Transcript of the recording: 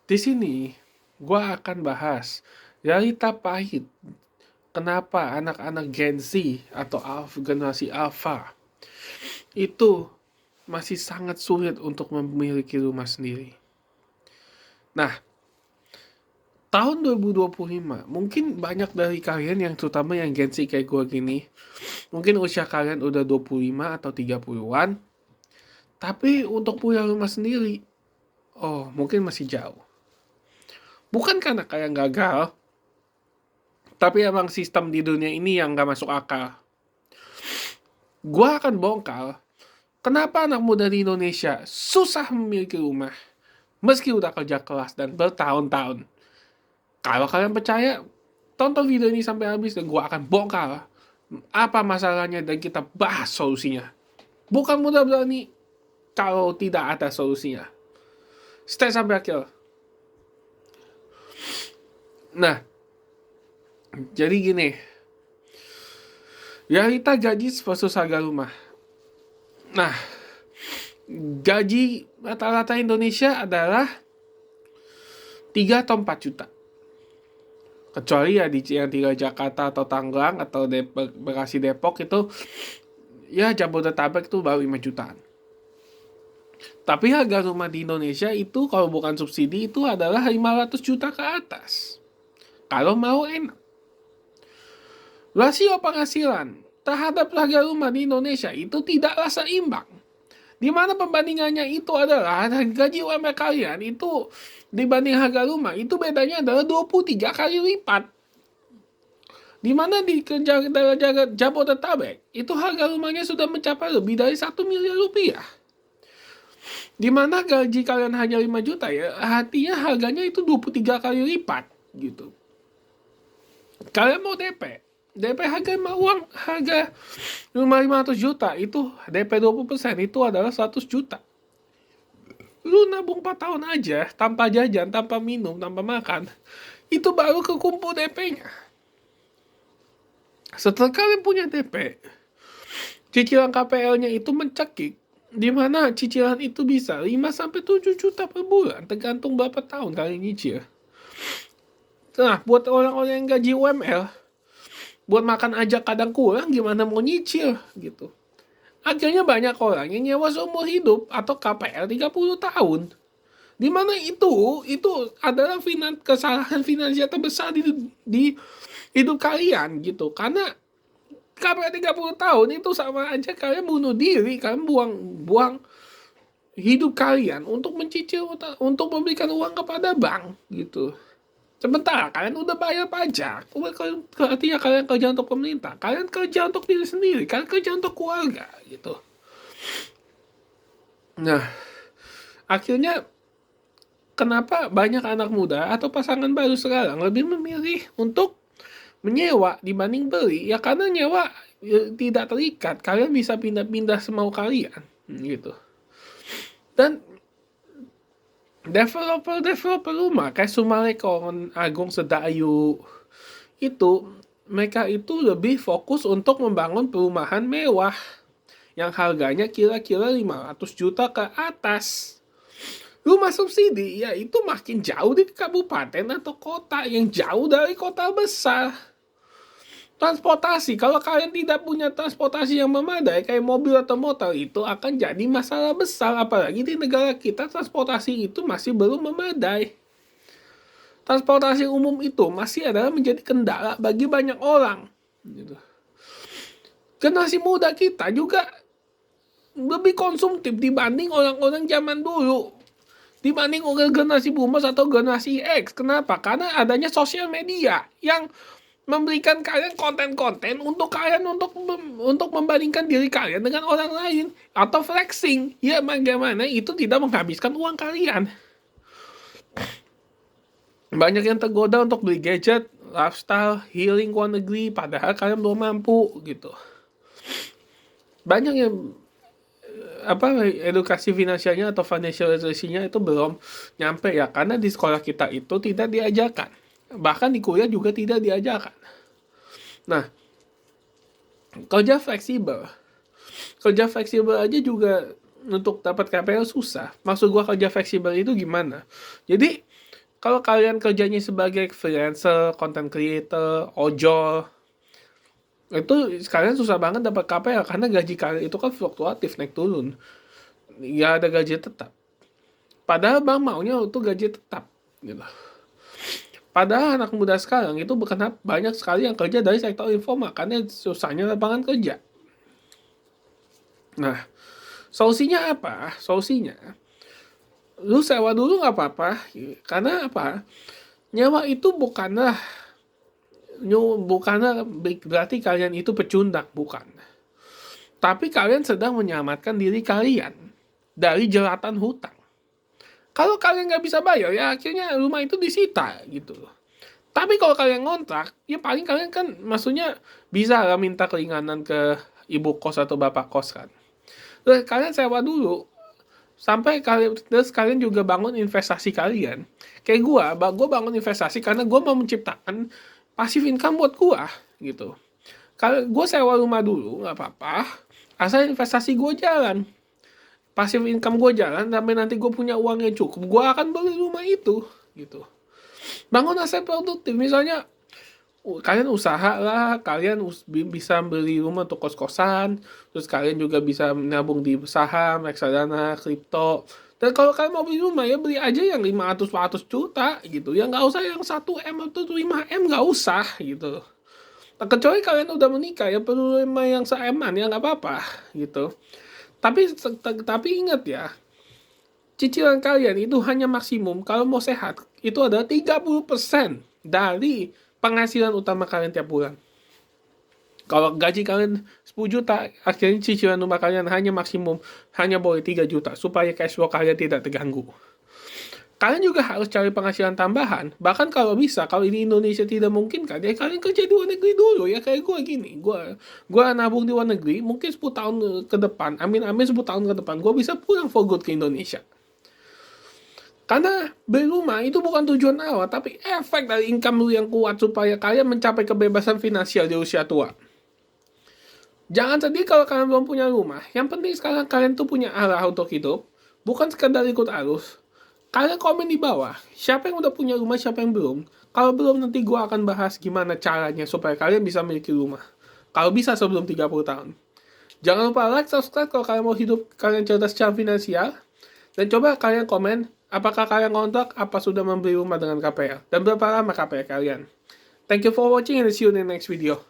Di sini gua akan bahas realita pahit kenapa anak-anak Gen Z atau generasi Alpha itu masih sangat sulit untuk memiliki rumah sendiri. Nah, tahun 2025, mungkin banyak dari kalian yang terutama yang Gen Z kayak gue gini, mungkin usia kalian udah 25 atau 30-an, tapi untuk punya rumah sendiri, oh mungkin masih jauh. Bukan karena kalian gagal, tapi emang sistem di dunia ini yang gak masuk akal. Gue akan bongkar kenapa anak muda di Indonesia susah memiliki rumah, meski udah kerja keras dan bertahun-tahun. Kalau kalian percaya, tonton video ini sampai habis dan gue akan bongkar apa masalahnya dan kita bahas solusinya. Bukan mudah berani kalau tidak ada solusinya. Stay sampai akhir. Nah, jadi gini. Realita gaji versus harga rumah. Nah, gaji rata-rata Indonesia adalah 3 atau 4 juta. Kecuali ya di yang tinggal Jakarta atau Tangerang atau Bekasi Depok itu ya Jabodetabek itu baru 5 jutaan. Tapi harga rumah di Indonesia itu kalau bukan subsidi itu adalah 500 juta ke atas. Kalau mau enak. Rasio penghasilan terhadap harga rumah di Indonesia itu tidaklah seimbang. Di mana pembandingannya itu adalah gaji UMR kalian itu dibanding harga rumah itu bedanya adalah 23 kali lipat. Di mana di Jabodetabek itu harga rumahnya sudah mencapai lebih dari 1 miliar rupiah. Di mana gaji kalian hanya 5 juta ya, artinya harganya itu 23 kali lipat gitu. Kalian mau DP harga uang harga rumah 500 juta itu DP 20% itu adalah 100 juta. Lu nabung 4 tahun aja tanpa jajan, tanpa minum, tanpa makan, itu baru kekumpul DP-nya. Setelah kalian punya DP, cicilan KPL-nya itu mencekik, di mana cicilan itu bisa 5 sampai 7 juta per bulan, tergantung berapa tahun kalian nyicil. Nah, buat orang-orang yang gaji UMR, buat makan aja kadang kurang, gimana mau nyicil gitu. Akhirnya banyak orang yang nyewa seumur hidup atau KPL 30 tahun. Di mana itu adalah kesalahan finansial terbesar di hidup kalian gitu. Karena KPL 30 tahun itu sama aja kalian bunuh diri, kalian buang hidup kalian untuk mencicil, untuk memberikan uang kepada bank gitu. Sebentar, kalian udah bayar pajak. Artinya kalian kerja untuk pemerintah. Kalian kerja untuk diri sendiri. Kalian kerja untuk keluarga. Gitu. Nah, akhirnya kenapa banyak anak muda atau pasangan baru sekarang lebih memilih untuk menyewa dibanding beli? Ya karena nyewa tidak terikat. Kalian bisa pindah-pindah semau kalian. Gitu. Dan developer rumah kayak Sumarekon, Agung Sedayu itu mereka itu lebih fokus untuk membangun perumahan mewah yang harganya kira-kira 500 juta ke atas. Rumah subsidi ya itu makin jauh di kabupaten atau kota yang jauh dari kota besar. Transportasi, kalau kalian tidak punya transportasi yang memadai kayak mobil atau motor itu akan jadi masalah besar. Apalagi di negara kita transportasi itu masih belum memadai. Transportasi umum itu masih adalah menjadi kendala bagi banyak orang. Generasi muda kita juga lebih konsumtif dibanding orang-orang zaman dulu. Dibanding generasi boomers atau generasi X. Kenapa? Karena adanya sosial media yang memberikan kalian konten-konten untuk kalian untuk membandingkan diri kalian dengan orang lain atau flexing. Ya bagaimana itu tidak menghabiskan uang kalian. Banyak yang tergoda untuk beli gadget, lifestyle, healing luar negeri padahal kalian belum mampu gitu. Banyak yang edukasi finansialnya atau financial literacy-nya itu belum nyampe ya karena di sekolah kita itu tidak diajarkan. Bahkan di kuliah juga tidak diajarkan. Nah, kerja fleksibel aja juga untuk dapat KPL susah. Maksud gua kerja fleksibel itu gimana? Jadi Kalau kalian kerjanya sebagai freelancer, content creator, ojol, itu kalian susah banget dapat KPR karena gaji kalian itu kan fluktuatif, naik turun. Ya ada gaji tetap. Padahal bang maunya itu gaji tetap gitu. Padahal anak muda sekarang itu bukan banyak sekali yang kerja dari sektor informal karena susahnya lapangan kerja. Nah, solusinya apa? Solusinya, lu sewa dulu nggak apa-apa. Karena apa? Nyewa itu bukanlah berarti kalian itu pecundang, bukan. Tapi kalian sedang menyelamatkan diri kalian dari jeratan hutang. Kalau kalian nggak bisa bayar, ya akhirnya rumah itu disita gitu. Tapi kalau kalian ngontrak, ya paling kalian kan maksudnya bisa lah minta keringanan ke ibu kos atau bapak kos kan. Terus kalian sewa dulu, sampai kalian juga bangun investasi kalian. Kayak gua bangun investasi karena gua mau menciptakan passive income buat gua gitu. Kalau gua sewa rumah dulu nggak apa-apa, asal investasi gua jalan, passive income gua jalan sampai nanti gua punya uang yang cukup, gua akan beli rumah itu gitu. Bangun aset produktif, misalnya kalian usaha lah, kalian bisa beli rumah untuk kos-kosan, terus kalian juga bisa menabung di saham, reksadana, kripto. Dan kalau kalian mau beli rumah, ya beli aja yang 500-400 juta gitu. Ya nggak usah yang 1 M atau 5 M, nggak usah gitu. Nah, kecuali kalian udah menikah, ya perlu rumah yang se-M-an, ya nggak apa-apa gitu. Tapi ingat ya, cicilan kalian itu hanya maksimum kalau mau sehat itu adalah 30% dari penghasilan utama kalian tiap bulan. Kalau gaji kalian 10 juta, akhirnya cicilan rumah kalian hanya boleh 3 juta supaya cash flow kalian tidak terganggu. Kalian juga harus cari penghasilan tambahan. Bahkan kalau bisa, kalau ini Indonesia tidak mungkin kan, ya kalian kerja di luar negeri dulu ya, kayak gue gini. Gue nabung di luar negeri, mungkin 10 tahun ke depan, amin 10 tahun ke depan, gue bisa pulang for good ke Indonesia. Karena beli rumah itu bukan tujuan awal, tapi efek dari income lu yang kuat supaya kalian mencapai kebebasan finansial di usia tua. Jangan sedih kalau kalian belum punya rumah. Yang penting sekarang kalian tuh punya arah untuk hidup, bukan sekedar ikut arus. Kalian komen di bawah, siapa yang udah punya rumah, siapa yang belum. Kalau belum, nanti gue akan bahas gimana caranya supaya kalian bisa memiliki rumah. Kalau bisa sebelum 30 tahun. Jangan lupa like, subscribe kalau kalian mau hidup kalian cerdas secara finansial. Dan coba kalian komen, apakah kalian ngontrak, apa sudah membeli rumah dengan KPR. Dan berapa lama KPR kalian. Thank you for watching and see you in the next video.